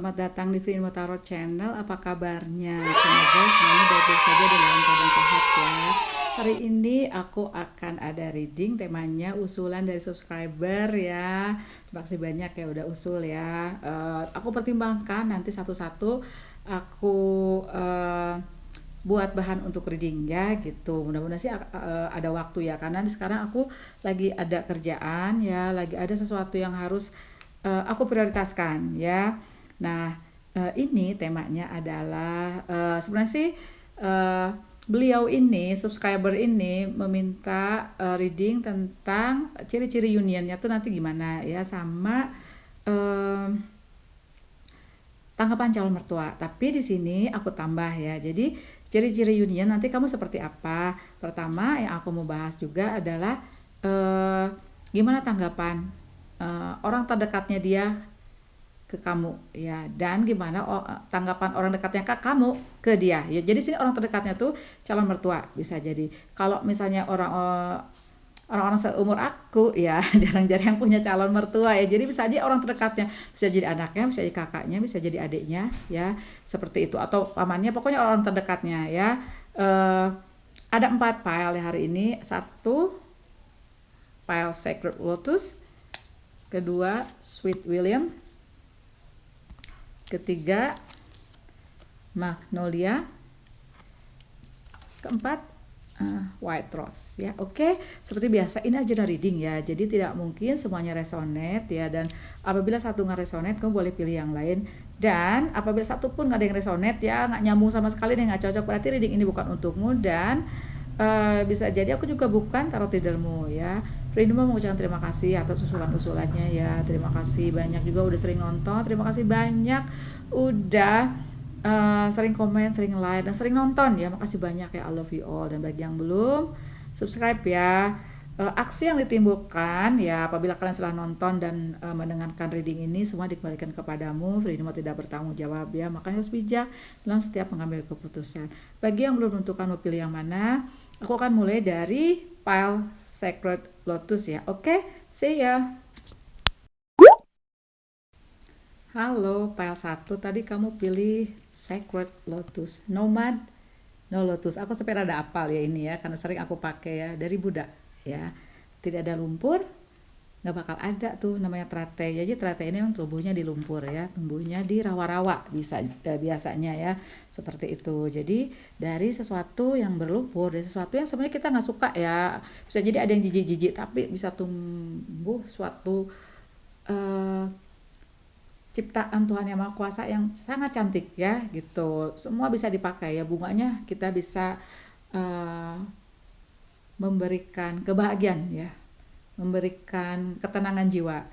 selamat datang di Vino Tarot Channel. Apa kabarnya? Semoga semuanya baik-baik saja dan dalam keadaan sehat ya. Hari ini aku akan ada reading, temanya usulan dari subscriber ya. Terima kasih banyak ya udah usul ya. Aku pertimbangkan nanti satu-satu aku buat bahan untuk reading ya gitu. Mudah-mudahan sih ada waktu ya, karena sekarang aku lagi ada kerjaan ya, lagi ada sesuatu yang harus aku prioritaskan ya. Nah, ini temanya adalah sebenarnya sih beliau ini, subscriber ini meminta reading tentang ciri-ciri unionnya tuh nanti gimana ya, sama tanggapan calon mertua. Tapi di sini aku tambah ya. Jadi ciri-ciri union nanti kamu seperti apa? Pertama yang aku mau bahas juga adalah gimana tanggapan orang terdekatnya dia ke kamu ya, dan gimana tanggapan orang dekatnya ke kamu ke dia ya. Jadi sini orang terdekatnya tuh calon mertua bisa jadi. Kalau misalnya orang-orang seumur aku ya jarang-jarang yang punya calon mertua ya, jadi bisa aja orang terdekatnya, bisa jadi anaknya, bisa jadi kakaknya, bisa jadi adiknya ya, seperti itu, atau pamannya, pokoknya orang terdekatnya ya. Ada 4 pile ya hari ini. 1 pile Sacred Lotus, kedua Sweet William, ketiga Magnolia, keempat White Rose ya. Oke, seperti biasa ini aja dari reading ya, jadi tidak mungkin semuanya resonate ya, dan apabila satu nggak resonate kamu boleh pilih yang lain, dan apabila satu pun nggak ada yang resonate ya, nggak nyambung sama sekali dan nggak cocok, berarti reading ini bukan untukmu, dan bisa jadi aku juga bukan tarot readermu ya. Rindu mengucapkan terima kasih atas usulan-usulannya ya. Terima kasih banyak juga udah sering nonton. Terima kasih banyak udah sering komen, sering like, dan sering nonton ya. Makasih banyak ya, I love you all. Dan bagi yang belum subscribe ya, aksi yang ditimbulkan ya apabila kalian setelah nonton dan mendengarkan reading ini semua dikembalikan kepadamu. Rindu tidak bertanggung jawab ya, makanya harus bijak dalam setiap mengambil keputusan. Bagi yang belum menentukan mau pilih yang mana, aku akan mulai dari pile Sacred Lotus ya. Oke, see ya. Halo, pile 1 tadi kamu pilih Sacred Lotus. Nomad, no Lotus. Aku sampai rada apal ya ini ya, karena sering aku pakai ya dari Buddha ya. Tidak ada lumpur, nggak bakal ada tuh namanya trate. Jadi trate ini memang tumbuhnya di lumpur ya, tumbuhnya di rawa-rawa biasanya ya, seperti itu. Jadi dari sesuatu yang berlumpur, dari sesuatu yang sebenarnya kita nggak suka ya, bisa jadi ada yang jijik-jijik, tapi bisa tumbuh suatu ciptaan Tuhan Yang Maha Kuasa yang sangat cantik ya gitu. Semua bisa dipakai ya, bunganya kita bisa memberikan kebahagiaan ya, memberikan ketenangan jiwa.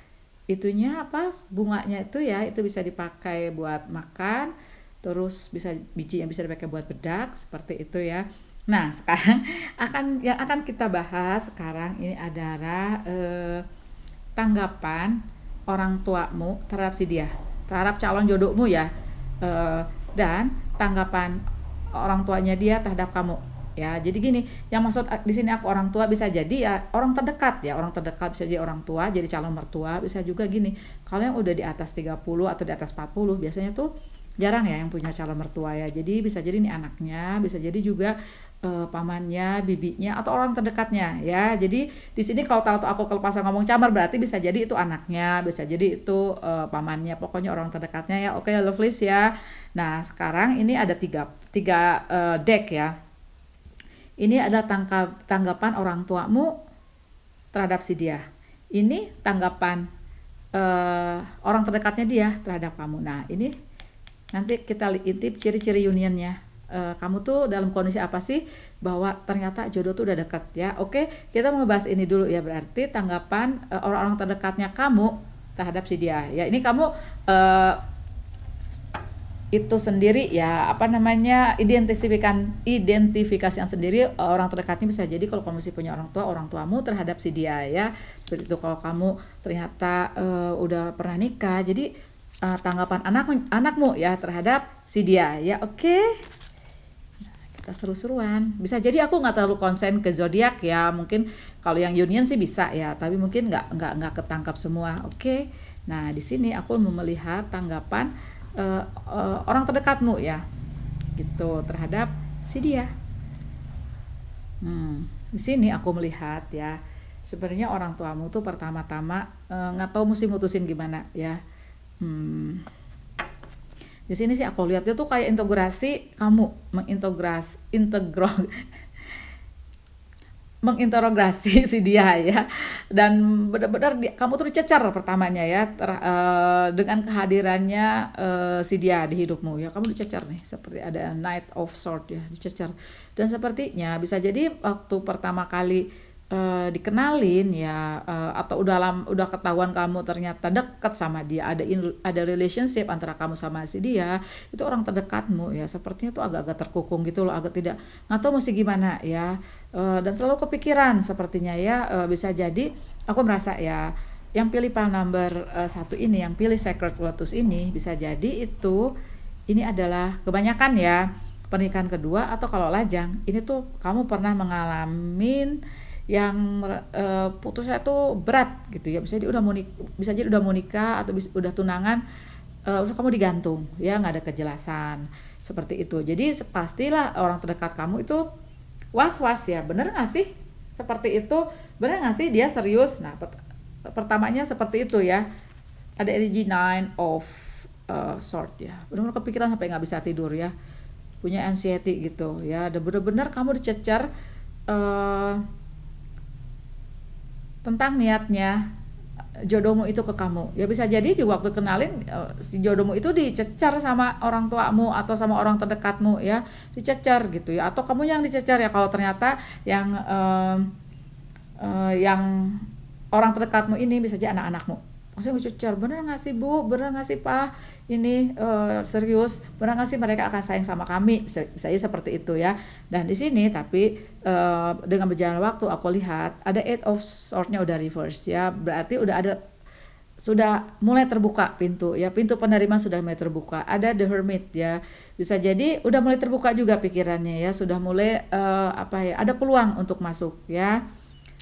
Itunya apa? Bunganya itu ya, itu bisa dipakai buat makan, terus bisa biji yang bisa dipakai buat bedak, seperti itu ya. Nah, sekarang yang akan kita bahas sekarang ini adalah tanggapan orang tuamu terhadap si dia, terhadap calon jodohmu ya, dan tanggapan orang tuanya dia terhadap kamu. Ya, jadi gini, yang maksud di sini aku orang tua bisa jadi ya orang terdekat ya, orang terdekat bisa jadi orang tua, jadi calon mertua, bisa juga gini. Kalau yang udah di atas 30 atau di atas 40 biasanya tuh jarang ya yang punya calon mertua ya. Jadi bisa jadi ini anaknya, bisa jadi juga pamannya, bibinya, atau orang terdekatnya ya. Jadi di sini kalau tahu aku kelepasan ngomong camar berarti bisa jadi itu anaknya, bisa jadi itu pamannya, pokoknya orang terdekatnya ya. Oke, lovelies ya. Nah, sekarang ini ada tiga deck ya. Ini adalah tanggapan orang tuamu terhadap si dia. Ini tanggapan orang terdekatnya dia terhadap kamu. Nah, ini nanti kita intip ciri-ciri unionnya. Kamu tuh dalam kondisi apa sih bahwa ternyata jodoh tuh udah dekat ya. Oke, kita mau bahas ini dulu ya. Berarti tanggapan orang-orang terdekatnya kamu terhadap si dia. Ya, ini kamu itu sendiri ya, apa namanya, identifikasi yang sendiri. Orang terdekatnya bisa jadi kalau kamu masih punya orang tuamu terhadap si dia ya, seperti itu. Kalau kamu ternyata udah pernah nikah, jadi tanggapan anakmu ya terhadap si dia ya. Oke, kita seru-seruan. Bisa jadi aku nggak terlalu konsen ke zodiak ya, mungkin kalau yang union sih bisa ya, tapi mungkin nggak ketangkap semua. Oke, nah di sini aku mau melihat tanggapan orang terdekatmu ya, gitu terhadap si dia. Di sini aku melihat ya, sebenarnya orang tuamu tuh pertama-tama nggak tahu mesti mutusin gimana ya. Hmm, di sini sih aku lihat dia tuh kayak integrasi kamu, menginterogasi si dia ya, dan benar-benar kamu tuh dicecar pertamanya ya, dengan kehadirannya si dia di hidupmu ya, kamu dicecar nih seperti ada Knight of Sword ya, dicecar. Dan sepertinya bisa jadi waktu pertama kali dikenalin ya, atau udah ketahuan kamu ternyata dekat sama dia, ada relationship antara kamu sama si dia, itu orang terdekatmu ya, sepertinya tuh agak-agak terkukung gitu loh, agak tidak nggak tahu mesti gimana ya. Dan selalu kepikiran sepertinya ya, bisa jadi aku merasa ya yang pilih file number 1 ini, yang pilih Sacred Lotus ini, bisa jadi itu ini adalah kebanyakan ya pernikahan kedua, atau kalau lajang ini tuh kamu pernah mengalami yang putusnya tuh berat gitu ya, bisa jadi udah mau nikah atau udah tunangan, terus kamu digantung ya, nggak ada kejelasan seperti itu. Jadi pastilah orang terdekat kamu itu was-was ya, bener nggak sih seperti itu, bener nggak sih dia serius. Nah pertamanya seperti itu ya, ada energy 9 of sword ya, benar-benar kepikiran sampai nggak bisa tidur ya, punya anxiety gitu ya, ada bener-bener kamu dicecer tentang niatnya jodohmu itu ke kamu ya. Bisa jadi juga waktu kenalin si jodohmu itu dicecar sama orang tuamu atau sama orang terdekatmu ya, dicecar gitu ya, atau kamu yang dicecar ya kalau ternyata yang orang terdekatmu ini bisa jadi anak-anakmu. Maksudnya dicecar, bener nggak sih bu, bener nggak sih pak, ini serius, bener nggak sih mereka akan sayang sama kami, bisa seperti itu ya. Dan di sini tapi dengan berjalan waktu aku lihat ada 8 of Sword-nya udah reverse ya, berarti sudah mulai terbuka pintu ya, pintu penerimaan sudah mulai terbuka. Ada the Hermit ya, bisa jadi udah mulai terbuka juga pikirannya ya, sudah mulai ada peluang untuk masuk ya,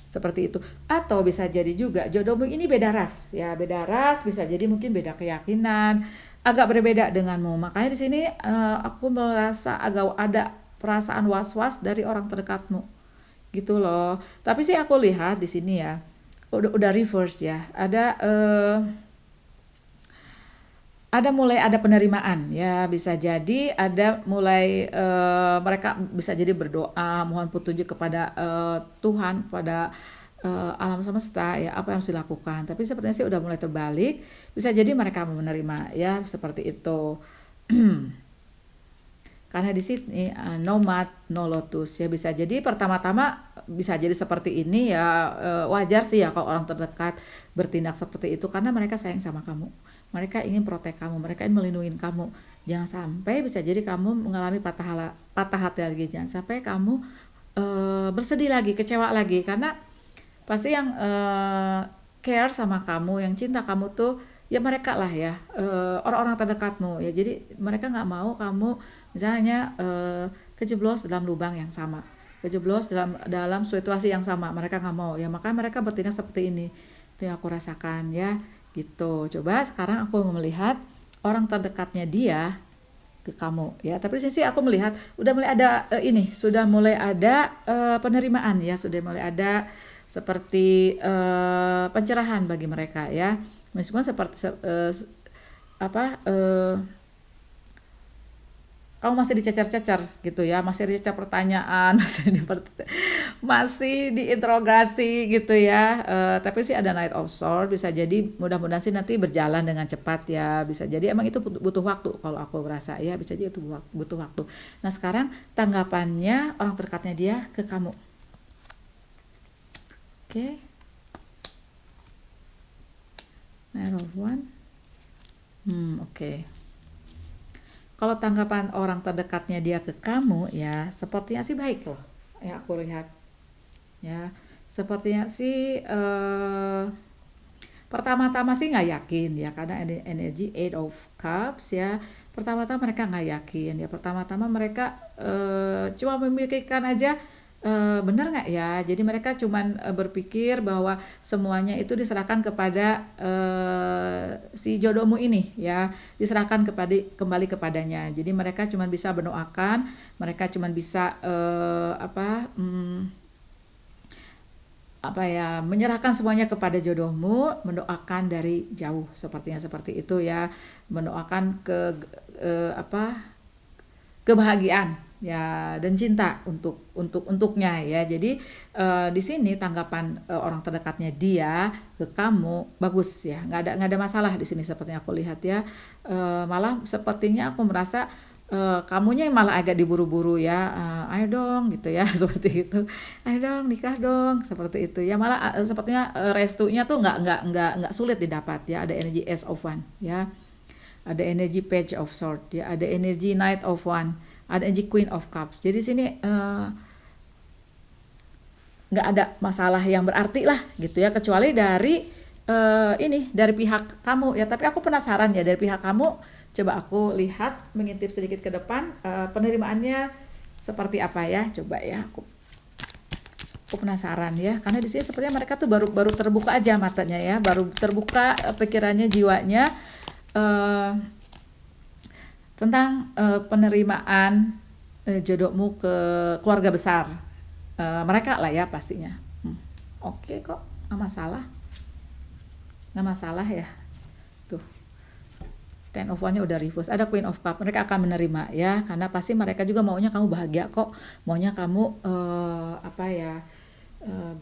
seperti itu. Atau bisa jadi juga jodohmu ini beda ras ya, beda ras, bisa jadi mungkin beda keyakinan, agak berbeda denganmu. Makanya di sini aku merasa agak ada perasaan was-was dari orang terdekatmu gitu loh. Tapi sih aku lihat di sini ya udah reverse ya, ada mulai ada penerimaan ya, bisa jadi ada mulai mereka bisa jadi berdoa mohon petunjuk kepada Tuhan, pada alam semesta ya, apa yang harus dilakukan. Tapi sepertinya sih udah mulai terbalik, bisa jadi mereka menerima ya, seperti itu. Karena di sini nomad no lotus ya, bisa jadi pertama-tama bisa jadi seperti ini ya, wajar sih ya kalau orang terdekat bertindak seperti itu, karena mereka sayang sama kamu, mereka ingin protek kamu, mereka ingin melindungi kamu. Jangan sampai bisa jadi kamu mengalami patah hati lagi, jangan sampai kamu bersedih lagi, kecewa lagi, karena pasti yang care sama kamu, yang cinta kamu tuh ya mereka lah ya, orang-orang terdekatmu ya. Jadi mereka nggak mau kamu misalnya kejeblos dalam lubang yang sama, kejeblos dalam situasi yang sama, mereka nggak mau ya, makanya mereka bertindak seperti ini. Itu yang aku rasakan ya gitu. Coba sekarang aku melihat orang terdekatnya dia ke kamu ya, tapi di sini aku melihat udah mulai ada sudah mulai ada penerimaan ya, sudah mulai ada seperti pencerahan bagi mereka ya, meskipun seperti kamu masih dicecar-cecar gitu ya, masih dicecar pertanyaan, masih diinterogasi gitu ya. Tapi sih ada Knight of Swords, bisa jadi mudah-mudahan sih nanti berjalan dengan cepat ya. Bisa jadi emang itu butuh waktu kalau aku merasa ya, bisa jadi itu butuh waktu. Nah sekarang tanggapannya orang terdekatnya dia ke kamu. Oke. Knight of One. Oke. Kalau tanggapan orang terdekatnya dia ke kamu ya, sepertinya sih baik loh ya, aku lihat ya, sepertinya sih pertama-tama sih nggak yakin ya, karena energi 8 of Cups ya, pertama-tama mereka nggak yakin ya, pertama-tama mereka cuma memikirkan aja benar nggak ya? Jadi mereka cuman berpikir bahwa semuanya itu diserahkan kepada si jodohmu ini ya, diserahkan kembali kepadanya. Jadi mereka cuman bisa mendoakan, mereka cuman bisa menyerahkan semuanya kepada jodohmu, mendoakan dari jauh, sepertinya seperti itu ya, mendoakan kebahagiaan ya dan cinta untuknya ya. Jadi di sini tanggapan orang terdekatnya dia ke kamu bagus ya, nggak ada masalah di sini sepertinya aku lihat ya. Malah sepertinya aku merasa kamunya yang malah agak diburu-buru ya, ayo dong gitu ya seperti itu, ayo dong nikah dong seperti itu ya. Malah sepertinya restunya tuh nggak sulit didapat ya. Ada energi Ace of One ya, ada energi Page of Swords ya, ada energi Knight of One, ada energi Queen of Cups. Jadi sini nggak ada masalah yang berarti lah gitu ya, kecuali dari dari pihak kamu ya. Tapi aku penasaran ya, dari pihak kamu, coba aku lihat, mengintip sedikit ke depan, penerimaannya seperti apa ya, coba ya, aku penasaran ya, karena di sini sepertinya mereka tuh baru terbuka aja matanya ya, baru terbuka pikirannya, jiwanya tentang penerimaan jodohmu ke keluarga besar mereka lah ya pastinya. Oke kok, nggak masalah ya. Tuh, Ten of One-nya udah reverse, ada Queen of Cup, mereka akan menerima ya, karena pasti mereka juga maunya kamu bahagia kok, maunya kamu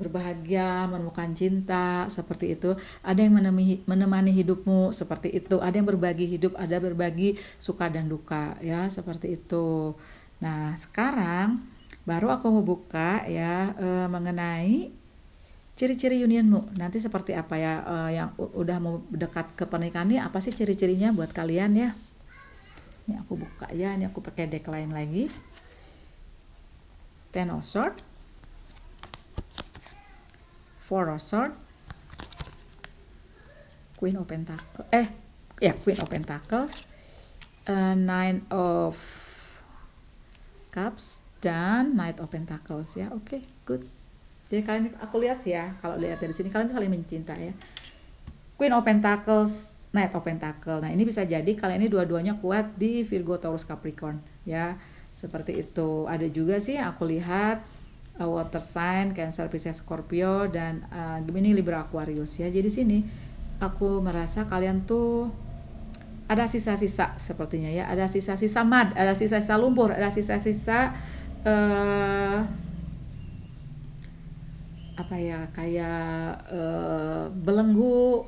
berbahagia, menemukan cinta seperti itu. Ada yang menemani hidupmu seperti itu, ada yang berbagi hidup, ada berbagi suka dan duka ya, seperti itu. Nah sekarang baru aku mau buka ya mengenai ciri-ciri unionmu nanti seperti apa ya, yang udah mau dekat ke pernikahan ini apa sih ciri-cirinya buat kalian ya. Ini aku buka ya, ini aku pakai deck lain lagi. Ten of Swords, Four of Swords, Queen of Pentacles, Queen of Pentacles, Nine of Cups, dan Knight of Pentacles ya. Oke, good. Jadi kalian, aku lihat sih ya, kalau lihat dari sini kalian tuh saling mencinta ya. Queen of Pentacles, Knight of Pentacles. Nah ini bisa jadi kalian ini dua-duanya kuat di Virgo, Taurus, Capricorn ya, seperti itu. Ada juga sih aku lihat water sign, Cancer, Pisces, Scorpio, dan Gemini, Libra, Aquarius ya. Jadi sini aku merasa kalian tuh ada sisa-sisa sepertinya ya, ada sisa-sisa mud, ada sisa-sisa lumpur, ada sisa-sisa kayak belenggu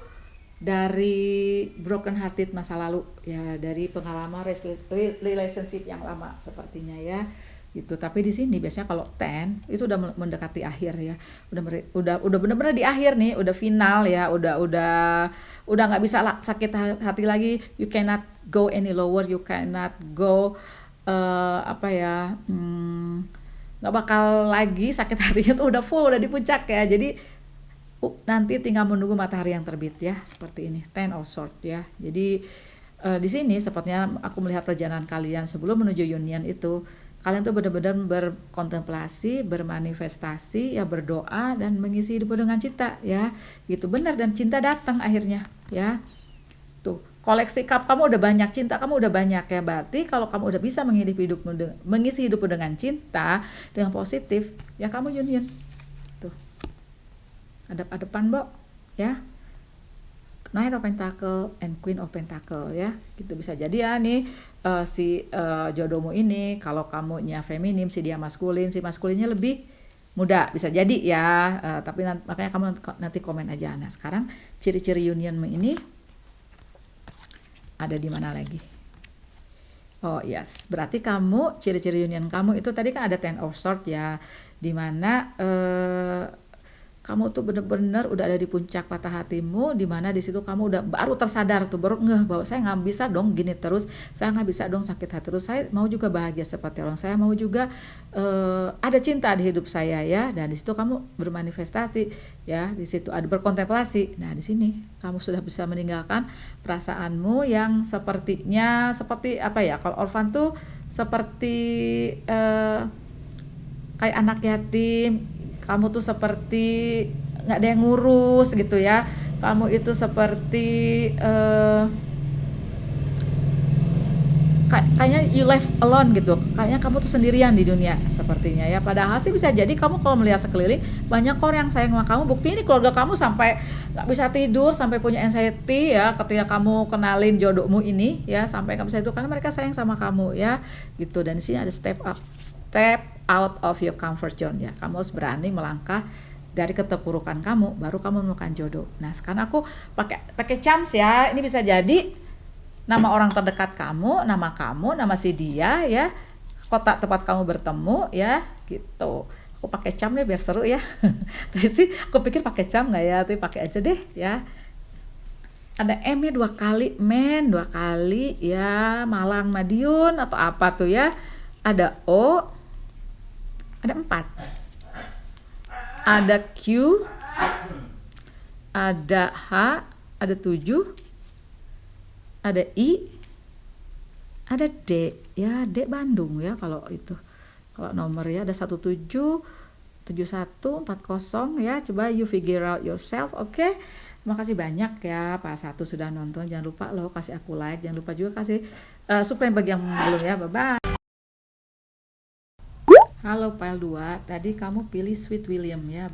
dari broken hearted masa lalu ya, dari pengalaman relationship yang lama sepertinya ya gitu. Tapi di sini biasanya kalau 10 itu udah mendekati akhir ya, udah benar-benar di akhir nih, udah final ya, udah nggak bisa sakit hati lagi. You cannot go any lower, you cannot go nggak bakal lagi sakit hatinya tuh, udah full, udah di puncak ya. Jadi nanti tinggal menunggu matahari yang terbit ya, seperti ini. Ten of Swords ya. Jadi di sini sepertinya aku melihat perjalanan kalian sebelum menuju union itu, kalian tuh benar-benar berkontemplasi, bermanifestasi ya, berdoa dan mengisi hidup dengan cinta ya, gitu. Benar, dan cinta datang akhirnya ya. Tuh, koleksi cup kamu udah banyak, cinta kamu udah banyak ya. Berarti kalau kamu udah bisa mengisi hidupmu dengan cinta, dengan positif ya, kamu union. Tuh, hadap-hadapan Mbok ya, Knight of Pentacle and Queen of Pentacle ya, gitu. Bisa jadi ya nih si jodohmu ini, kalau kamunya feminim, si dia maskulin, si maskulinnya lebih muda, bisa jadi ya. Tapi makanya kamu nanti komen aja. Nah sekarang ciri-ciri unionmu ini ada di mana lagi? Oh yes, berarti kamu, ciri-ciri union kamu itu tadi kan ada Ten of Swords ya, dimana kamu tuh bener-bener udah ada di puncak patah hatimu, dimana di situ kamu udah baru tersadar tuh, baru ngeh bahwa saya nggak bisa dong gini terus, saya nggak bisa dong sakit hati terus, saya mau juga bahagia seperti orang, saya mau juga ada cinta di hidup saya ya. Dan di situ kamu bermanifestasi ya, di situ ada berkontemplasi. Nah di sini kamu sudah bisa meninggalkan perasaanmu yang sepertinya seperti apa ya, kalau orphan tuh seperti kayak anak yatim, kamu tuh seperti nggak ada yang ngurus gitu ya, kamu itu seperti kayaknya you left alone gitu, kayaknya kamu tuh sendirian di dunia sepertinya ya. Padahal sih bisa jadi kamu kalau melihat sekeliling banyak orang yang sayang sama kamu. Bukti ini keluarga kamu sampai nggak bisa tidur, sampai punya anxiety ya ketika kamu kenalin jodohmu ini ya, sampai nggak bisa tidur karena mereka sayang sama kamu ya gitu. Dan di sini ada step out of your comfort zone ya, kamu harus berani melangkah dari keterpurukan kamu, baru kamu menemukan jodoh. Nah sekarang aku pakai charms ya, ini bisa jadi nama orang terdekat kamu, nama si dia ya, kota tempat kamu bertemu ya, gitu. Aku pakai cam deh biar seru ya. Terus sih aku pikir pakai cam nggak ya, tapi pakai aja deh ya. Ada M-nya 2 kali, men 2 kali ya, Malang Madiun atau apa tuh ya. Ada O, ada 4. Ada Q, ada H, ada 7. Ada I, ada D ya, D Bandung ya kalau itu. Kalau nomor ya ada 177140 ya. Coba you figure out yourself, oke? Terima kasih banyak ya Pak Satu sudah nonton. Jangan lupa lo kasih aku like, jangan lupa juga kasih subscribe bagi yang belum ya. Bye bye. Halo Pile 2, tadi kamu pilih Sweet William ya,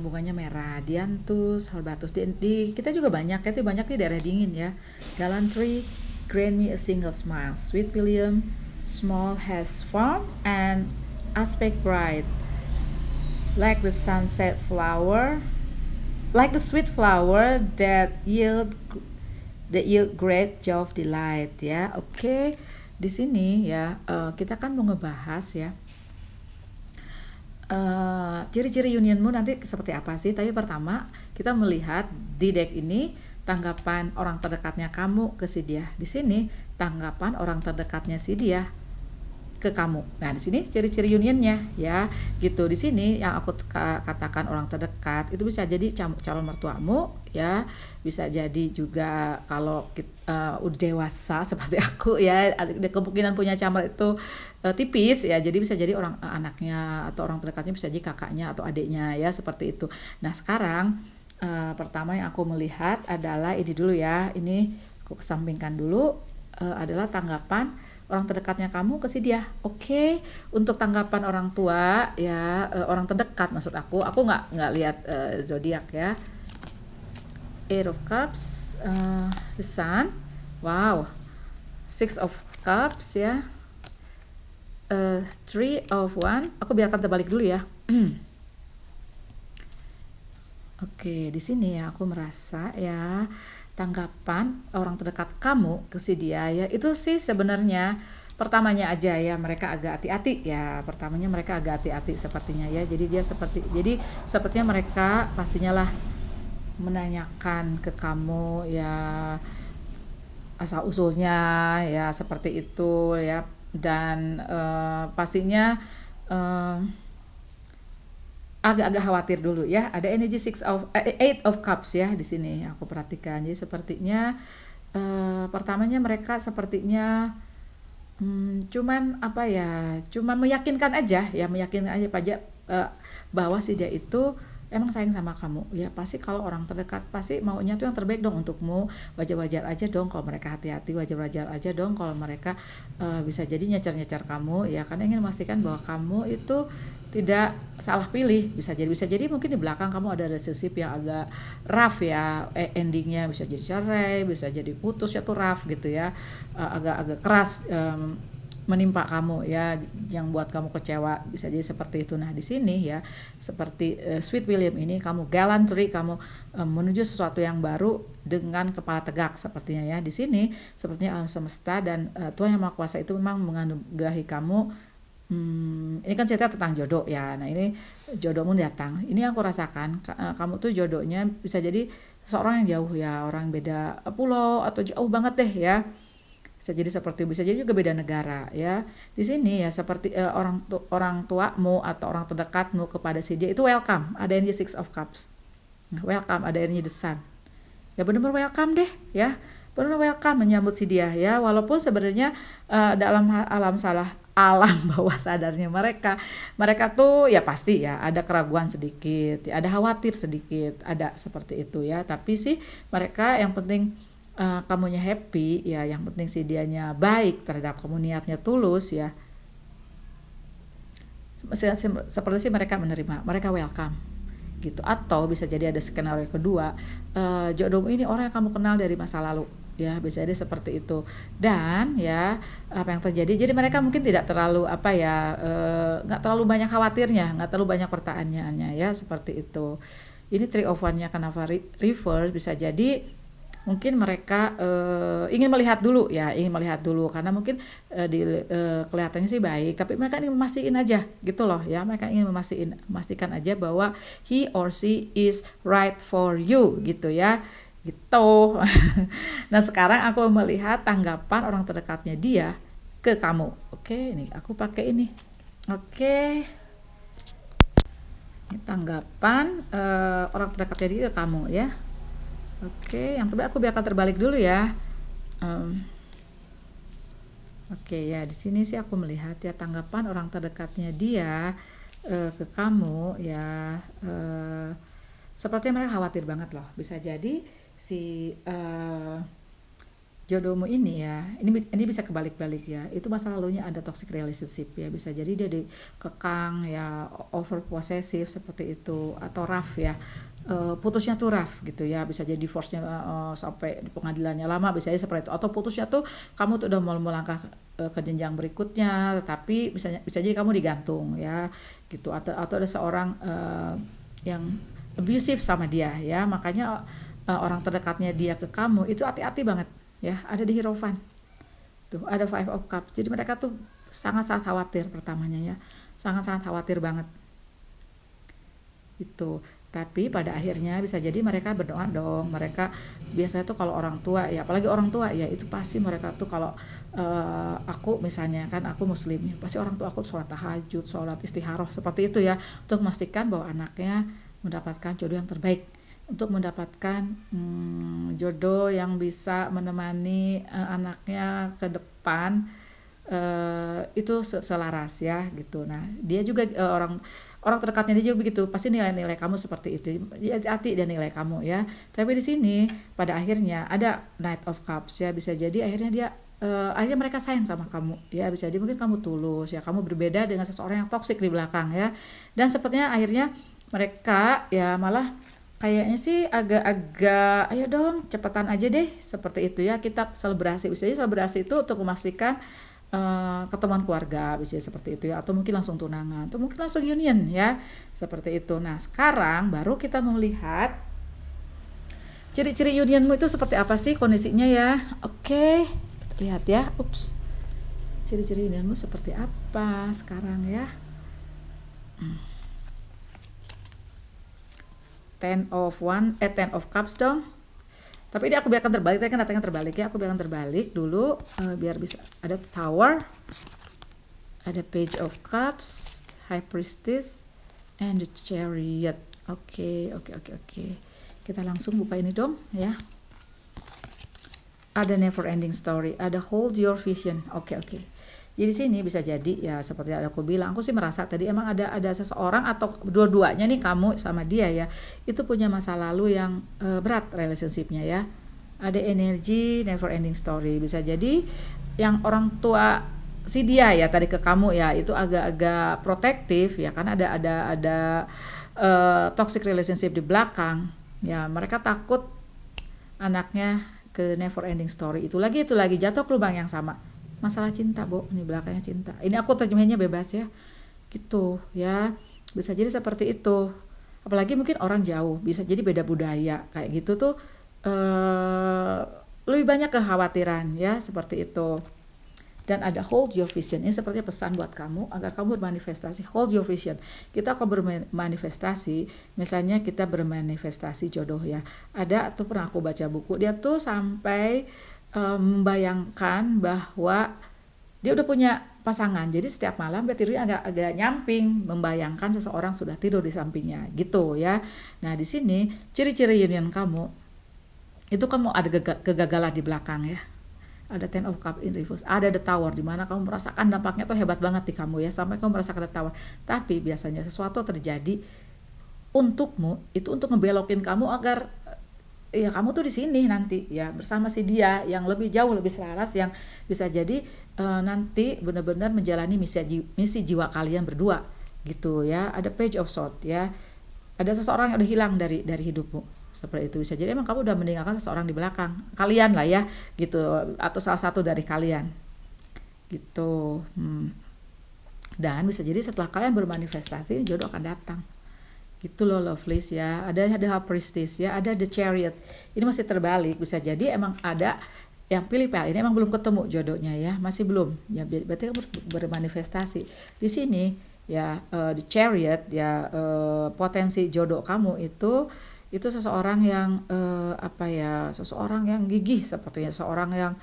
bunganya merah, Dianthus, Horbatus. Di kita juga banyak ya, tapi banyak di daerah dingin ya. Gallantry, grant me a single smile. Sweet William, small has form and aspect bright, like the sunset flower, like the sweet flower that yield great joy of delight ya. Oke, di sini ya kita kan mau ngebahas ya. Ciri-ciri unionmu nanti seperti apa sih? Tapi pertama kita melihat di deck ini tanggapan orang terdekatnya kamu ke si dia. Di sini tanggapan orang terdekatnya si dia ke kamu. Nah, di sini ciri-ciri unionnya ya, gitu. Di sini yang aku katakan orang terdekat itu bisa jadi calon mertuamu ya, bisa jadi juga kalau udah dewasa seperti aku ya, ada kemungkinan punya camar itu tipis ya, jadi bisa jadi orang anaknya atau orang terdekatnya, bisa jadi kakaknya atau adiknya ya, seperti itu. Nah, sekarang pertama yang aku melihat adalah ini dulu ya, ini aku kesampingkan dulu, adalah tanggapan orang terdekatnya kamu ke si dia. Oke, untuk tanggapan orang tua ya, orang terdekat maksud aku nggak lihat zodiak ya. Eight of Cups, the Sun, wow, Six of Cups ya, Three of One. Aku biarkan terbalik dulu ya. Oke, di sini ya aku merasa ya tanggapan orang terdekat kamu ke si dia ya, itu sih sebenarnya pertamanya aja ya mereka agak hati-hati ya, pertamanya mereka agak hati-hati sepertinya ya, jadi sepertinya mereka pastinya lah menanyakan ke kamu ya asal usulnya ya, seperti itu ya. Dan pastinya agak-agak khawatir dulu ya. Ada energi Eight of Cups ya di sini aku perhatikan. Jadi sepertinya pertamanya mereka sepertinya cuman apa ya, cuman meyakinkan aja bahwa si dia itu emang sayang sama kamu ya. Pasti kalau orang terdekat pasti maunya tuh yang terbaik dong untukmu. Wajar-wajar aja dong kalau mereka hati-hati, wajar-wajar aja dong kalau mereka bisa jadi nyecer-nyecer kamu ya, karena ingin memastikan bahwa kamu itu tidak salah pilih. Bisa jadi mungkin di belakang kamu ada relationship yang agak rough ya, endingnya bisa jadi cerai, bisa jadi putus ya, tuh rough gitu ya, agak keras menimpa kamu ya, yang buat kamu kecewa, bisa jadi seperti itu. Nah, di sini ya seperti Sweet William ini kamu gallantry, kamu menuju sesuatu yang baru dengan kepala tegak sepertinya ya. Di sini sepertinya alam semesta dan Tuhan Yang Maha Kuasa itu memang menganugerahi kamu. Ini kan cerita tentang jodoh ya. Nah, ini jodohmu datang. Ini aku rasakan kamu tuh jodohnya bisa jadi seorang yang jauh ya, orang beda pulau atau jauh banget deh ya. Bisa jadi juga beda negara ya. Di sini ya seperti orang tuamu atau orang terdekatmu kepada si dia itu welcome. Ada energi Six of Cups. Welcome, ada energi The Sun. Ya benar-benar welcome deh ya. benar welcome menyambut si dia ya, walaupun sebenarnya dalam alam bawah sadarnya mereka tuh ya pasti ya ada keraguan sedikit, ya, ada khawatir sedikit, ada seperti itu ya. Tapi sih mereka yang penting kamunya happy ya, yang penting si dianya baik terhadap kamu, niatnya tulus ya. Seperti sih mereka menerima, mereka welcome gitu. Atau bisa jadi ada skenario kedua, jodohmu ini orang yang kamu kenal dari masa lalu ya, bisa jadi seperti itu. Dan ya apa yang terjadi, jadi mereka mungkin tidak terlalu nggak terlalu banyak khawatirnya, nggak terlalu banyak pertanyaannya ya, seperti itu. Ini Three of Wands-nya kenapa reverse, bisa jadi mungkin mereka ingin melihat dulu karena mungkin kelihatannya sih baik, tapi mereka ingin memastikan aja gitu loh ya, mereka ingin memastikan aja bahwa he or she is right for you gitu ya, gitu. Nah sekarang aku melihat tanggapan orang terdekatnya dia ke kamu. Oke, ini aku pakai ini. Oke, ini tanggapan orang terdekatnya dia ke kamu ya. Oke, yang terbaik aku biarkan terbalik dulu ya. Oke ya, di sini sih aku melihat ya tanggapan orang terdekatnya dia ke kamu ya. Sepertinya mereka khawatir banget loh. Bisa jadi si jodohmu ini ya, ini bisa kebalik-balik ya. Itu masa lalunya ada toxic relationship ya. Bisa jadi dia dikekang ya, over possessive seperti itu, atau rough ya. Putusnya tuh rough gitu ya, bisa jadi divorce-nya sampai di pengadilannya lama, bisa jadi seperti itu. Atau putusnya tuh kamu tuh udah mau melangkah ke jenjang berikutnya, tapi bisa jadi kamu digantung ya gitu. Atau ada seorang yang abusive sama dia ya, makanya orang terdekatnya dia ke kamu itu hati-hati banget ya. Ada di Hierophant tuh, ada Five of Cups. Jadi mereka tuh sangat-sangat khawatir pertamanya ya, sangat-sangat khawatir banget gitu. Tapi pada akhirnya bisa jadi mereka berdoa dong. Mereka biasanya tuh kalau orang tua ya, apalagi orang tua ya, itu pasti mereka tuh kalau aku misalnya kan aku muslim ya, pasti orang tua aku sholat tahajud, sholat istikharah seperti itu ya, untuk memastikan bahwa anaknya mendapatkan jodoh yang terbaik, untuk mendapatkan jodoh yang bisa menemani anaknya ke depan, itu selaras ya gitu. Nah dia juga orang terdekatnya dia juga begitu, pasti nilai-nilai kamu seperti itu. Hati-hati dia nilai kamu ya. Tapi di sini pada akhirnya ada Knight of Cups ya, bisa jadi akhirnya mereka sayang sama kamu ya, bisa jadi mungkin kamu tulus ya, kamu berbeda dengan seseorang yang toksik di belakang ya. Dan sepertinya akhirnya mereka ya malah kayaknya sih agak-agak ayo dong cepetan aja deh, seperti itu ya, kita selebrasi. Bisa jadi selebrasi itu untuk memastikan ketemuan keluarga, bisa seperti itu ya, atau mungkin langsung tunangan, atau mungkin langsung union ya, seperti itu. Nah sekarang baru kita melihat ciri-ciri unionmu itu seperti apa sih kondisinya ya. Oke, lihat ya, ciri-ciri unionmu seperti apa sekarang ya. Ten of Cups dong. Tapi ini aku biarkan terbalik, tadi kan datangnya terbalik ya, aku biarkan terbalik dulu biar bisa. Ada Tower, ada Page of Cups, High Priestess, and the Chariot. Oke. Kita langsung buka ini dong ya. Ada Never Ending Story, ada Hold Your Vision. Oke. Jadi sini bisa jadi ya seperti yang aku bilang, aku sih merasa tadi emang ada seseorang atau dua-duanya nih, kamu sama dia ya, itu punya masa lalu yang berat relationship-nya ya. Ada energi Never Ending Story, bisa jadi yang orang tua si dia ya tadi ke kamu ya, itu agak-agak protektif ya, kan ada toxic relationship di belakang ya. Mereka takut anaknya ke Never Ending Story itu lagi jatuh ke lubang yang sama. Masalah cinta, ini belakangnya cinta. Ini aku terjemahinnya bebas ya, gitu ya. Bisa jadi seperti itu. Apalagi mungkin orang jauh, bisa jadi beda budaya, kayak gitu tuh lebih banyak kekhawatiran ya, seperti itu. Dan ada Hold Your Vision, ini sepertinya pesan buat kamu agar kamu bermanifestasi. Hold Your Vision. Kita akan bermanifestasi, misalnya kita bermanifestasi jodoh ya. Ada tuh, pernah aku baca buku, dia tuh sampai membayangkan bahwa dia udah punya pasangan, jadi setiap malam dia tidurnya agak nyamping, membayangkan seseorang sudah tidur di sampingnya gitu ya. Nah di sini ciri-ciri union kamu itu kamu ada kegagalan di belakang ya. Ada Ten of Cup in reverse, ada the Tower di mana kamu merasakan dampaknya tuh hebat banget di kamu ya, sampai kamu merasakan the Tower. Tapi biasanya sesuatu terjadi untukmu itu untuk ngebelokin kamu agar ya kamu tuh di sini nanti ya bersama si dia yang lebih jauh lebih selaras, yang bisa jadi nanti benar-benar menjalani misi jiwa kalian berdua gitu ya. Ada Page of Swords ya, ada seseorang yang udah hilang dari hidupmu seperti itu. Bisa jadi emang kamu udah meninggalkan seseorang di belakang kalian lah ya gitu, atau salah satu dari kalian gitu. Dan bisa jadi setelah kalian bermanifestasi jodoh akan datang gitu loh lovelies ya. Ada the High Priestess ya, ada the Chariot, ini masih terbalik. Bisa jadi emang ada yang pilih ini emang belum ketemu jodohnya ya, masih belum ya, berarti kamu bermanifestasi di sini ya. The Chariot ya, potensi jodoh kamu itu seseorang yang seseorang yang gigih sepertinya, seorang yang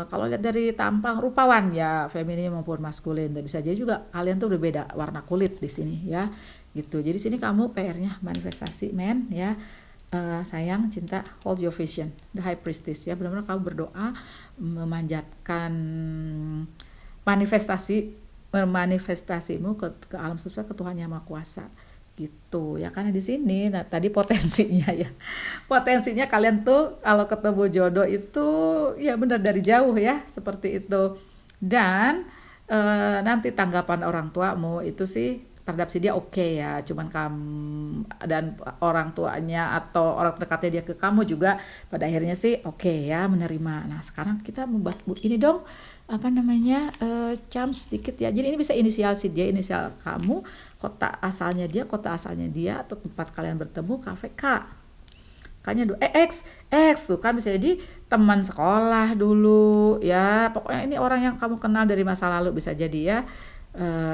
kalau lihat dari tampang rupawan ya, feminin maupun maskulin. Dan bisa jadi juga kalian tuh berbeda warna kulit di sini ya gitu. Jadi sini kamu PR-nya manifestasi men ya. Sayang, cinta, hold your vision, the High Priestess ya. Benar-benar kamu berdoa memanjatkan manifestasimu ke alam semesta, ke Tuhan Yang Maha Kuasa gitu ya. Karena di sini nah tadi potensinya kalian tuh kalau ketemu jodoh itu ya benar dari jauh ya seperti itu. Dan nanti tanggapan orang tuamu itu sih terhadap si dia oke ya, cuman kamu dan orang tuanya atau orang terdekatnya dia ke kamu juga pada akhirnya sih oke ya, menerima. Nah sekarang kita membuat ini dong chance sedikit ya. Jadi ini bisa inisial si dia, inisial kamu, kota asalnya dia atau tempat kalian bertemu, kafe K. K-nya X tuh kan bisa jadi teman sekolah dulu ya. Pokoknya ini orang yang kamu kenal dari masa lalu, bisa jadi ya.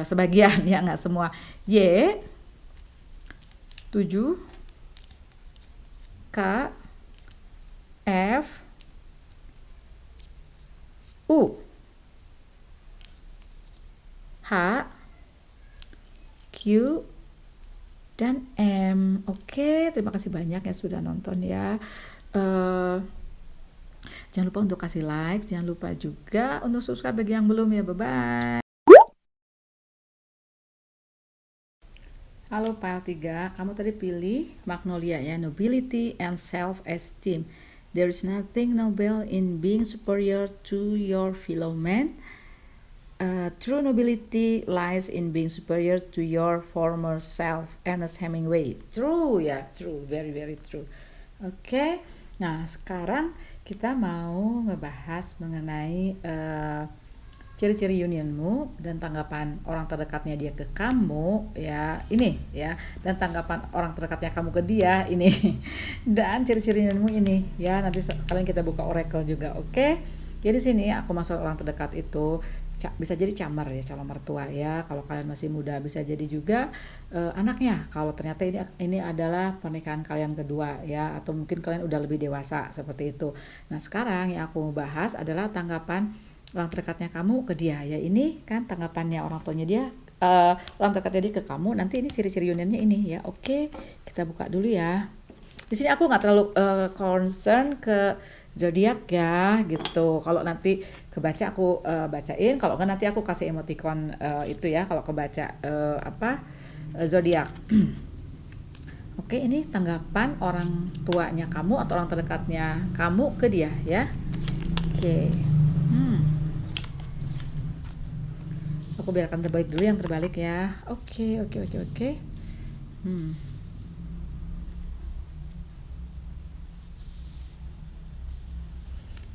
Sebagian ya, nggak semua. Y 7 K F U H Q dan M. Oke, terima kasih banyak ya sudah nonton ya. Jangan lupa untuk kasih like, jangan lupa juga untuk subscribe bagi yang belum ya. Bye bye. Halo pile 3, kamu tadi pilih Magnolia ya, nobility and self-esteem. There is nothing noble in being superior to your fellow man. True nobility lies in being superior to your former self. Ernest Hemingway. True ya, true, very very true. Oke, nah sekarang kita mau ngebahas mengenai ciri-ciri unionmu dan tanggapan orang terdekatnya dia ke kamu ya, ini ya, dan tanggapan orang terdekatnya kamu ke dia ini dan ciri-ciri unionmu ini ya. Nanti kalian kita buka oracle juga, oke? Jadi sini aku masuk orang terdekat itu bisa jadi camar ya, calon mertua ya. Kalau kalian masih muda bisa jadi juga anaknya. Kalau ternyata ini adalah pernikahan kalian kedua ya, atau mungkin kalian udah lebih dewasa seperti itu. Nah sekarang yang aku mau bahas adalah tanggapan orang terdekatnya kamu ke dia ya. Ini kan tanggapannya orang tuanya dia, orang terdekatnya dia ke kamu. Nanti ini ciri-ciri unionnya ini ya. Oke, kita buka dulu ya. Di sini aku nggak terlalu concern ke zodiak ya gitu. Kalau nanti kebaca aku bacain. Kalau nggak nanti aku kasih emoticon itu ya. Kalau kebaca zodiak. Oke, ini tanggapan orang tuanya kamu atau orang terdekatnya kamu ke dia ya. Oke. Aku biarkan terbalik dulu yang terbalik ya. Oke.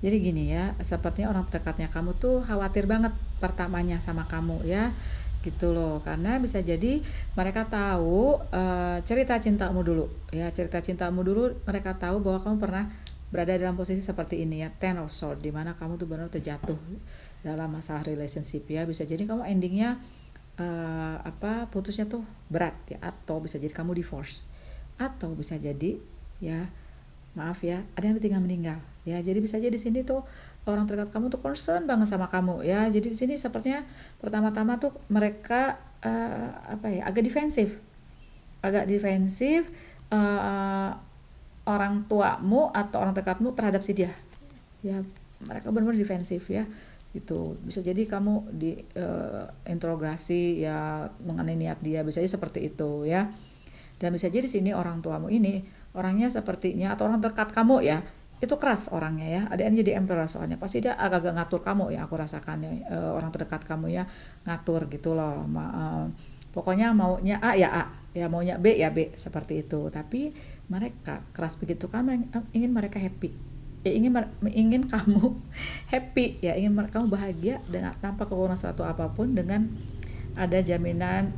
Jadi gini ya, sepertinya orang terdekatnya kamu tuh khawatir banget pertamanya sama kamu ya, gitu loh. Karena bisa jadi mereka tahu cerita cintamu dulu ya, mereka tahu bahwa kamu pernah berada dalam posisi seperti ini ya, Ten of Swords, dimana kamu tuh benar terjatuh dalam masalah relationship ya. Bisa jadi kamu endingnya putusnya tuh berat ya, atau bisa jadi kamu divorce, atau bisa jadi ya maaf ya ada yang ditinggal meninggal ya. Jadi bisa jadi di sini tuh orang terdekat kamu tuh concern banget sama kamu ya. Jadi di sini sepertinya pertama-tama tuh mereka agak defensif orang tuamu atau orang dekatmu terhadap si dia. Ya, mereka benar-benar defensif ya. Gitu. Bisa jadi kamu di interogasi ya mengenai niat dia, bisa jadi seperti itu ya. Dan bisa jadi di sini orang tuamu ini orangnya sepertinya atau orang dekat kamu ya itu keras orangnya ya, ada yang jadi emperor soalnya pasti dia agak-agak ngatur kamu ya, aku rasakan ya, orang terdekat kamu ya ngatur gitu loh. Pokoknya maunya A ya A ya, maunya B ya B, seperti itu. Tapi mereka keras begitu kan, ingin mereka happy ya, ingin kamu happy ya, ingin kamu bahagia dengan tanpa kekurangan suatu apapun, dengan ada jaminan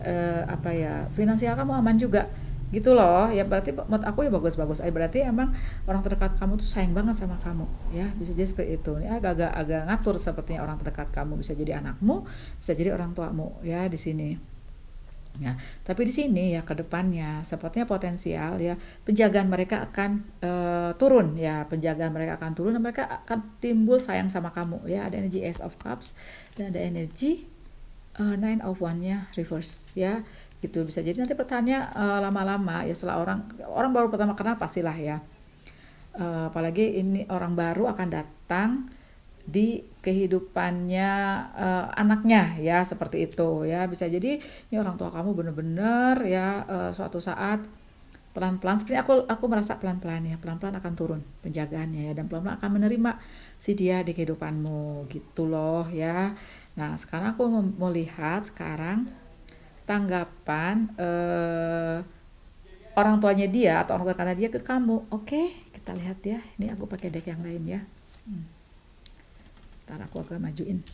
apa ya, finansial kamu aman juga gitu loh ya. Berarti menurut aku ya bagus-bagus aja, berarti emang orang terdekat kamu tuh sayang banget sama kamu ya, bisa jadi seperti itu. Ini agak ngatur sepertinya orang terdekat kamu, bisa jadi anakmu, bisa jadi orang tuamu ya di sini ya. Tapi di sini ya kedepannya sepertinya potensial ya penjagaan mereka akan turun ya, penjagaan mereka akan turun dan mereka akan timbul sayang sama kamu ya. Ada energi Ace of Cups dan ada energi Nine of One-nya reverse ya gitu. Bisa jadi nanti pertahannya lama-lama ya, setelah orang baru pertama kenal pastilah ya, apalagi ini orang baru akan datang di kehidupannya anaknya ya, seperti itu ya. Bisa jadi ini orang tua kamu bener-bener ya suatu saat pelan-pelan, seperti aku merasa pelan-pelan ya, pelan-pelan akan turun penjagaannya ya, dan pelan-pelan akan menerima si dia di kehidupanmu gitu loh ya. Nah sekarang aku mau lihat sekarang tanggapan orang tuanya dia atau orang dekatnya dia ke kamu. Oke, kita lihat ya. Ini aku pakai deck yang lain ya. Ntar aku agak majuin.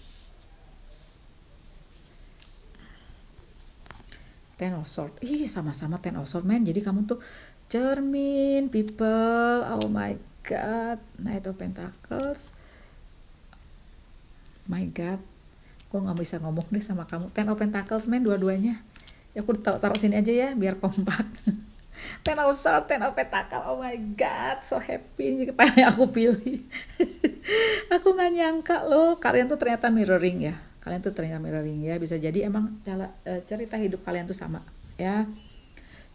Ten of Swords. Ih, sama-sama Ten of Swords, men. Jadi kamu tuh cermin, people. Oh my god. Knight of Pentacles. My god. Aku nggak bisa ngomong deh sama kamu. Ten of Pentacles, men, dua-duanya. Ya aku taruh sini aja ya, biar kompak. Ten of Swords, Ten of Pentacles. Oh my god, so happy. Ini yang aku pilih. Aku nggak nyangka loh, kalian tuh ternyata mirroring ya. Kalian tuh ternyata mirroring ya. Bisa jadi emang cerita hidup kalian tuh sama ya.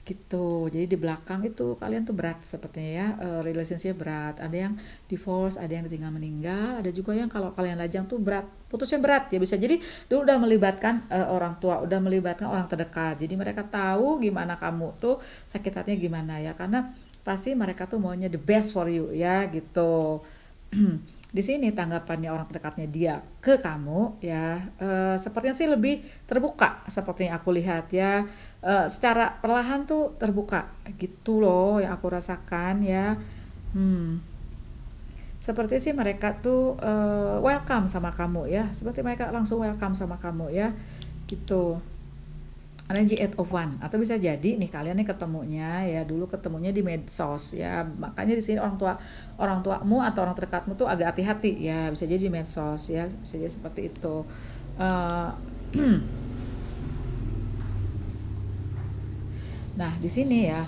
Gitu. Jadi di belakang itu kalian tuh berat sepertinya ya, relationship berat. Ada yang divorce, ada yang ditinggal meninggal, ada juga yang kalau kalian lajang tuh berat, putusnya berat ya. Bisa jadi dulu udah melibatkan orang tua, udah melibatkan orang terdekat. Jadi mereka tahu gimana kamu tuh sakit hatinya gimana ya, karena pasti mereka tuh maunya the best for you ya gitu. Di sini tanggapannya orang terdekatnya dia ke kamu ya, sepertinya sih lebih terbuka seperti yang aku lihat ya, secara perlahan tuh terbuka gitu loh yang aku rasakan ya. Seperti sih mereka tuh welcome sama kamu ya, seperti mereka langsung welcome sama kamu ya gitu. Energi 8 of One, atau bisa jadi nih kalian nih ketemunya ya dulu ketemunya di medsos ya, makanya di sini orang tuamu atau orang terdekatmu tuh agak hati-hati ya, bisa jadi di medsos ya, bisa jadi seperti itu. Nah di sini ya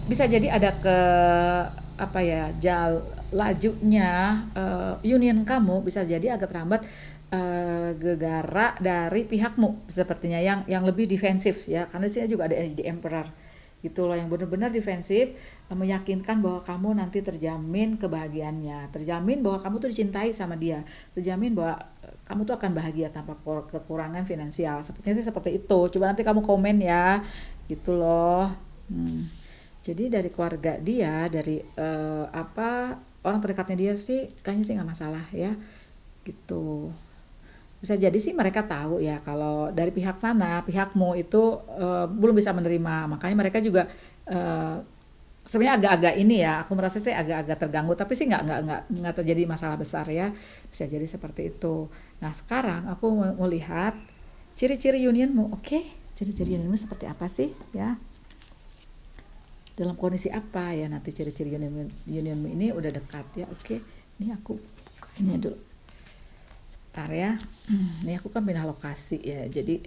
bisa jadi ada apa ya, lajunya union kamu bisa jadi agak terhambat gegara dari pihakmu sepertinya yang lebih defensif ya, karena di sini juga ada energi emperor gitu loh, yang benar-benar defensif, meyakinkan bahwa kamu nanti terjamin kebahagiaannya, terjamin bahwa kamu tuh dicintai sama dia, terjamin bahwa kamu tuh akan bahagia tanpa kekurangan finansial, sepertinya sih seperti itu. Coba nanti kamu komen ya gitu loh. Jadi dari keluarga dia, dari apa orang terdekatnya dia sih kayaknya sih nggak masalah ya gitu. Bisa jadi sih mereka tahu ya kalau dari pihak sana, pihakmu itu belum bisa menerima, makanya mereka juga sebenarnya agak-agak ini ya, aku merasa sih agak-agak terganggu, tapi sih nggak terjadi masalah besar ya, bisa jadi seperti itu. Nah sekarang aku mau lihat ciri-ciri unionmu. Oke, ciri-ciri unionmu seperti apa sih ya? Dalam kondisi apa ya nanti ciri-ciri unionmu ini udah dekat ya. Oke, ini aku buka ini dulu. Sebentar ya. Ini aku kan pindah lokasi ya, jadi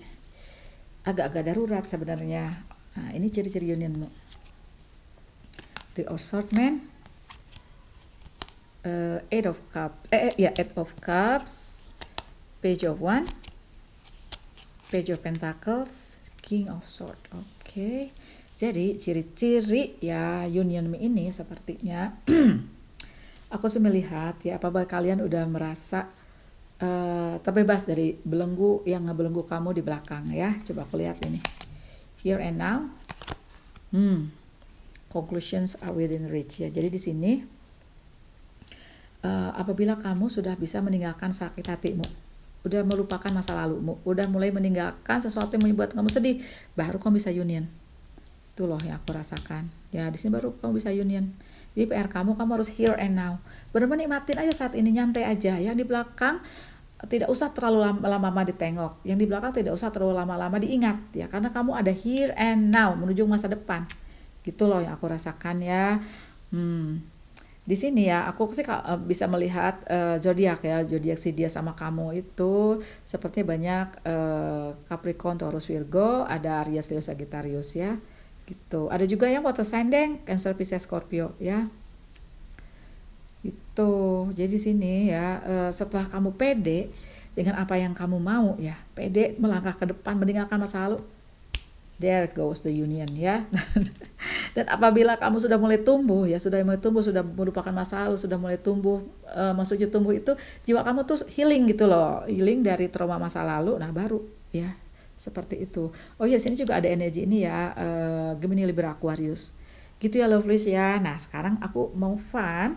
agak-agak darurat sebenarnya. Nah, ini ciri-ciri unionmu. Three of Swords, man. Eight of Cups. Page of One. Page of Pentacles. King of Swords. Oke. Jadi ciri-ciri ya union ini sepertinya aku sih melihat ya apabila kalian udah merasa terbebas dari belenggu yang ngebelenggu kamu di belakang ya. Coba aku lihat ini. Here and now. Conclusions are within reach ya. Jadi di sini apabila kamu sudah bisa meninggalkan sakit hatimu, udah melupakan masa lalumu, udah mulai meninggalkan sesuatu yang membuat kamu sedih, baru kamu bisa union. Itu loh yang aku rasakan. Ya di sini baru kamu bisa union. Jadi PR kamu harus here and now. Benar-benar nikmatin aja saat ini, nyantai aja. Yang di belakang tidak usah terlalu lama-lama ditengok. Yang di belakang tidak usah terlalu lama-lama diingat ya, karena kamu ada here and now menuju masa depan. Gitu loh yang aku rasakan ya. Di sini ya aku sih bisa melihat zodiak ya, zodiak si dia sama kamu itu sepertinya banyak Capricorn, Taurus, Virgo, ada Aries, Leo, Sagittarius ya. Gitu. Ada juga yang water sign deng, Cancer, Pisces, Scorpio ya. Gitu. Jadi sini ya setelah kamu pede dengan apa yang kamu mau ya, pede melangkah ke depan meninggalkan masa lalu, there goes the union ya. Dan apabila kamu sudah mulai tumbuh ya, sudah melupakan masa lalu, sudah mulai tumbuh, maksudnya tumbuh itu jiwa kamu tuh healing gitu loh, healing dari trauma masa lalu. Nah baru ya seperti itu. Oh ya sini juga ada energi ini ya, Gemini, Libra, Aquarius. Gitu ya lovelies ya. Nah sekarang aku mau fun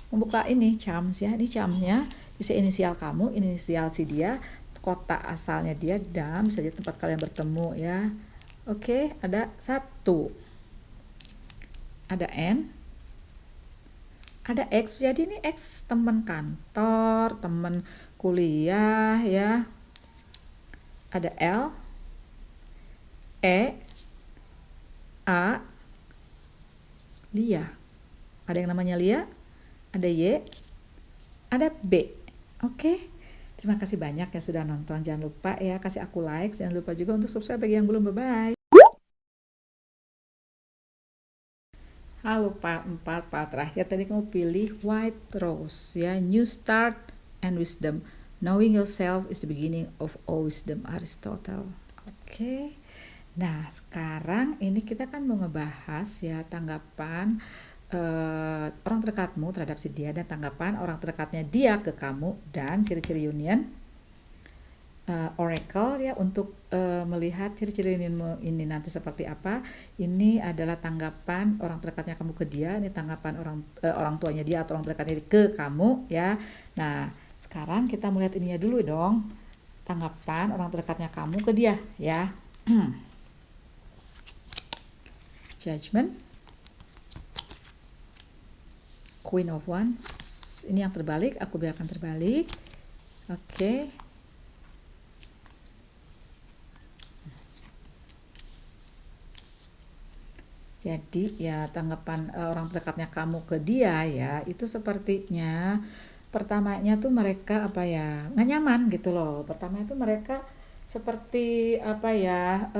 membuka ini charms ya. Ini charmsnya bisa inisial kamu, inisial si dia, kota asalnya dia, dan bisa jadi tempat kalian bertemu ya. Oke, ada 1, ada N, ada X. Jadi ini X teman kantor, teman kuliah ya. Ada L, E, A, Lia. Ada yang namanya Lia, ada Y, ada B. Oke. Terima kasih banyak yang sudah nonton. Jangan lupa ya kasih aku like, jangan lupa juga untuk subscribe bagi yang belum. Bye-bye. Halo Pak 4, Pak terakhir tadi kamu pilih White Rose ya, New Start and Wisdom. Knowing yourself is the beginning of all wisdom, Aristotle. Oke. Nah, sekarang ini kita kan mau ngebahas ya tanggapan orang terdekatmu terhadap si dia, dan tanggapan orang terdekatnya dia ke kamu, dan ciri-ciri union. Oracle ya untuk melihat ciri-ciri ini nanti seperti apa. Ini adalah tanggapan orang terdekatnya kamu ke dia, ini tanggapan orang tuanya dia atau orang terdekatnya ke kamu ya. Nah sekarang kita melihat ininya dulu dong, tanggapan orang terdekatnya kamu ke dia ya. Judgment, Queen of Wands. Ini yang terbalik, aku biarkan terbalik. Oke. Jadi ya tanggapan orang terdekatnya kamu ke dia ya, itu sepertinya pertamanya tuh mereka apa ya, nggak nyaman gitu loh. Pertama itu mereka seperti apa ya,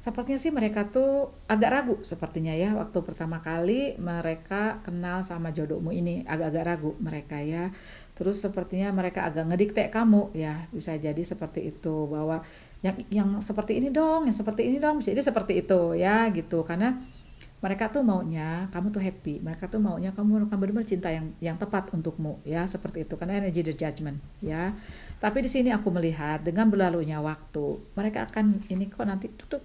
sepertinya sih mereka tuh agak ragu sepertinya ya, waktu pertama kali mereka kenal sama jodohmu ini agak-agak ragu mereka ya. Terus sepertinya mereka agak ngedikte kamu ya, bisa jadi seperti itu, bahwa yang seperti ini dong, yang seperti ini dong, bisa jadi seperti itu ya gitu. Karena mereka tuh maunya kamu tuh happy, mereka tuh maunya kamu akan benar-benar cinta yang tepat untukmu ya, seperti itu, karena energy the judgment ya. Tapi di sini aku melihat dengan berlalunya waktu mereka akan ini kok nanti tuk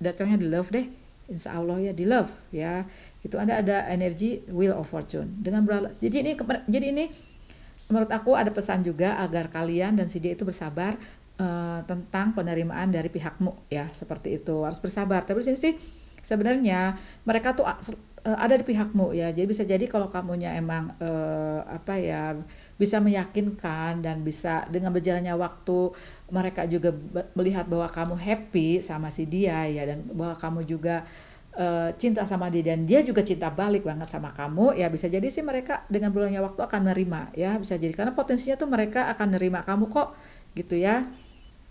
datangnya di love deh, insya Allah ya, di love ya itu ada energi wheel of fortune dengan berlalu. Jadi ini menurut aku ada pesan juga agar kalian dan si dia itu bersabar tentang penerimaan dari pihakmu ya, seperti itu, harus bersabar. Tapi di sini sih sebenarnya mereka tuh ada di pihakmu ya. Jadi bisa jadi kalau kamunya emang apa ya, bisa meyakinkan dan bisa dengan berjalannya waktu mereka juga melihat bahwa kamu happy sama si dia ya, dan bahwa kamu juga cinta sama dia dan dia juga cinta balik banget sama kamu ya, bisa jadi sih mereka dengan berjalannya waktu akan menerima ya, bisa jadi, karena potensinya tuh mereka akan menerima kamu kok gitu ya,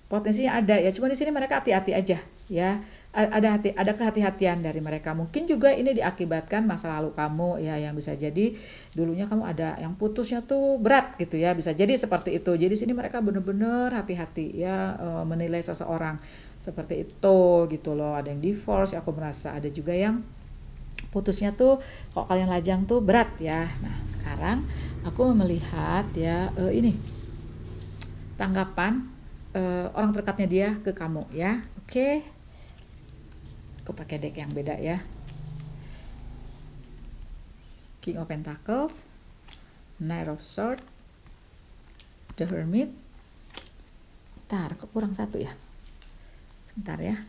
potensinya ada ya. Cuma di sini mereka hati-hati aja ya, ada kehati-hatian dari mereka. Mungkin juga ini diakibatkan masa lalu kamu ya, yang bisa jadi dulunya kamu ada yang putusnya tuh berat gitu ya, bisa jadi seperti itu. Jadi sini mereka bener-bener hati-hati ya, menilai seseorang seperti itu gitu loh. Ada yang divorce, aku merasa ada juga yang putusnya tuh kalau kalian lajang tuh berat ya. Nah sekarang aku melihat ya, ini tanggapan orang terdekatnya dia ke kamu ya. Oke. Aku pakai deck yang beda ya. King of Pentacles, Knight of Swords, The Hermit. Bentar, kok kurang satu ya? Sebentar ya.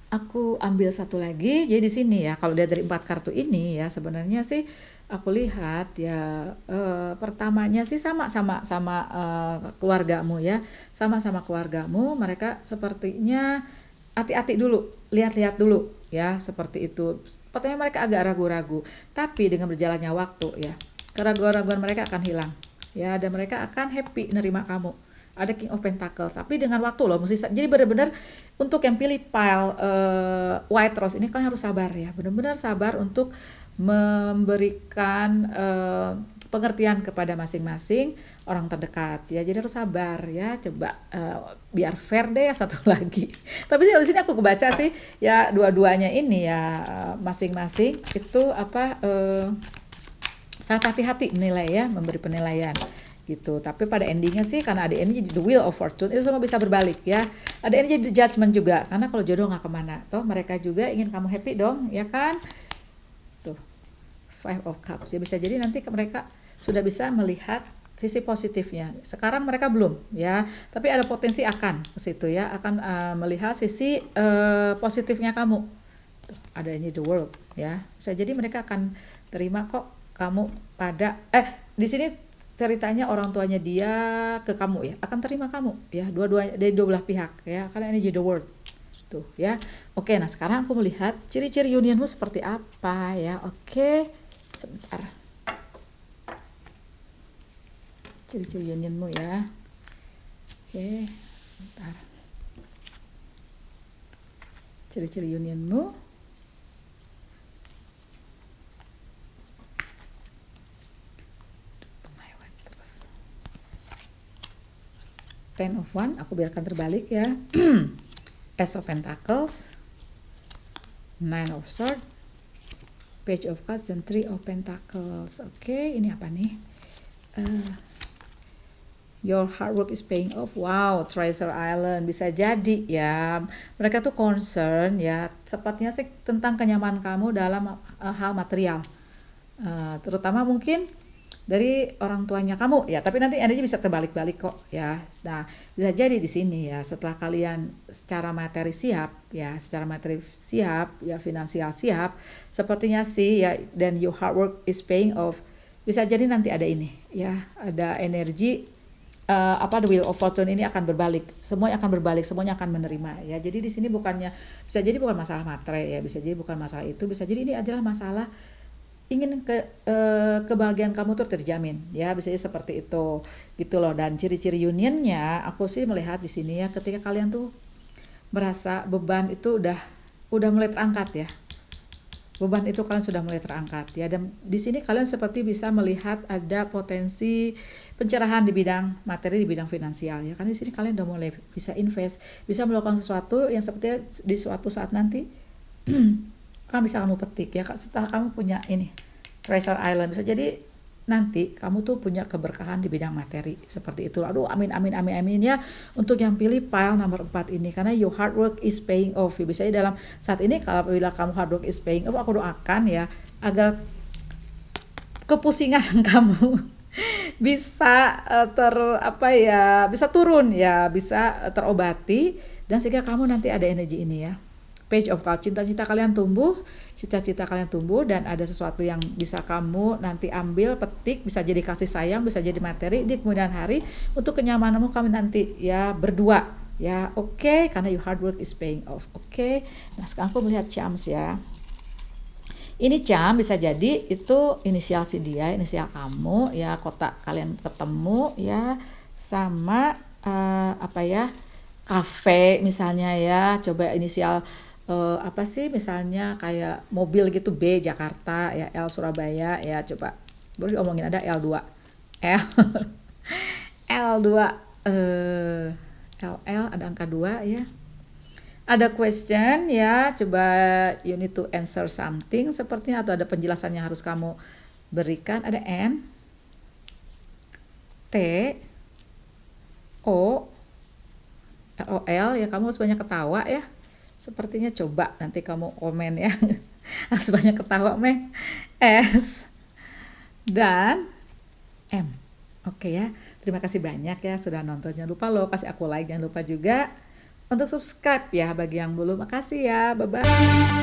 Aku ambil satu lagi. Jadi di sini ya, kalau lihat dari 4 kartu ini ya, sebenarnya sih aku lihat ya, pertamanya sih sama keluargamu ya, sama keluargamu. Mereka sepertinya hati-hati dulu, lihat-lihat dulu ya, seperti itu. Sepertinya mereka agak ragu-ragu, tapi dengan berjalannya waktu ya, keraguan-raguan mereka akan hilang ya, dan mereka akan happy nerima kamu. Ada King of Pentacles, tapi dengan waktu loh, jadi benar-benar untuk yang pilih pile White Rose ini kalian harus sabar ya, benar-benar sabar untuk memberikan pengertian kepada masing-masing orang terdekat ya, jadi harus sabar ya. Coba biar fair deh ya, satu lagi. Tapi sih di sini aku kebaca sih ya, dua-duanya ini ya, masing-masing itu sangat hati-hati menilai ya, memberi penilaian gitu. Tapi pada endingnya sih, karena ada ini jadi the wheel of fortune, itu semua bisa berbalik ya. Ada ini jadi judgment juga, karena kalau jodoh nggak kemana, toh mereka juga ingin kamu happy dong ya kan. Tuh Five of Cups ya, bisa jadi nanti mereka sudah bisa melihat sisi positifnya. Sekarang mereka belum ya, tapi ada potensi akan ke situ ya, akan melihat sisi positifnya kamu. Tuh, ada ini the world ya, bisa jadi mereka akan terima kok kamu pada di sini ceritanya orang tuanya dia ke kamu ya, akan terima kamu ya, dua-duanya dari dua belah pihak ya, karena ini the world tuh ya. Oke, nah sekarang aku melihat ciri-ciri unionmu seperti apa ya. Oke, sebentar, ciri-ciri unionmu ya. Oke, sebentar, ciri-ciri unionmu. Ten of Wands, aku biarkan terbalik ya. Ace of Pentacles, Nine of Swords, Page of Cups, dan Three of Pentacles. Oke, ini apa nih? Your hard work is paying off. Wow, Treasure Island, bisa jadi ya. Mereka tuh concern ya, sepertinya sih tentang kenyamanan kamu dalam hal material, terutama mungkin dari orang tuanya kamu ya, tapi nanti energinya bisa terbalik-balik kok ya. Nah bisa jadi di sini ya, setelah kalian secara materi siap ya, finansial siap, sepertinya sih ya, dan your hard work is paying off, bisa jadi nanti ada ini ya, ada energi the wheel of fortune ini akan berbalik, semuanya akan berbalik, semuanya akan menerima ya. Jadi di sini bukannya, bisa jadi bukan masalah materi ya, bisa jadi bukan masalah itu, bisa jadi ini adalah masalah ingin kebahagiaan kamu tuh terjamin ya, bisa seperti itu gitu loh. Dan ciri-ciri unionnya aku sih melihat di sini ya, ketika kalian tuh merasa beban itu udah mulai terangkat ya, beban itu kalian sudah mulai terangkat ya, dan di sini kalian seperti bisa melihat ada potensi pencerahan di bidang materi, di bidang finansial ya, karena di sini kalian udah mulai bisa invest, bisa melakukan sesuatu yang sepertinya di suatu saat nanti kan bisa kamu petik ya, setelah kamu punya ini Treasure Island, bisa jadi nanti kamu tuh punya keberkahan di bidang materi seperti itu. Aduh, amin amin amin amin ya untuk yang pilih pile nomor 4 ini, karena your hard work is paying off. Bisa dalam saat ini kalau bila kamu hard work is paying off, aku doakan ya agar kepusingan kamu bisa bisa turun ya, bisa terobati, dan sehingga kamu nanti ada energi ini ya. Page of Cups, cita-cita kalian tumbuh, dan ada sesuatu yang bisa kamu nanti ambil, petik, bisa jadi kasih sayang, bisa jadi materi di kemudian hari untuk kenyamananmu kamu nanti ya berdua ya. Oke, karena your hard work is paying off. Oke, nah sekarang aku melihat Charms ya. Ini Charm bisa jadi itu inisial si dia, inisial kamu ya, kotak kalian ketemu ya, sama kafe misalnya ya, coba inisial apa sih misalnya kayak mobil gitu, B Jakarta ya, L Surabaya ya, coba baru diomongin ada L2 L L2 eh LL ada angka 2 ya. Ada question ya, coba you need to answer something sepertinya, atau ada penjelasan yang harus kamu berikan. Ada N, T, O, LOL ya, kamu harus banyak ketawa ya. Sepertinya coba nanti kamu komen ya. Harus banyak ketawa, Meh. S dan M. Oke ya. Terima kasih banyak ya sudah nonton. Jangan lupa lo kasih aku like, jangan lupa juga untuk subscribe ya bagi yang belum. Makasih ya. Bye bye.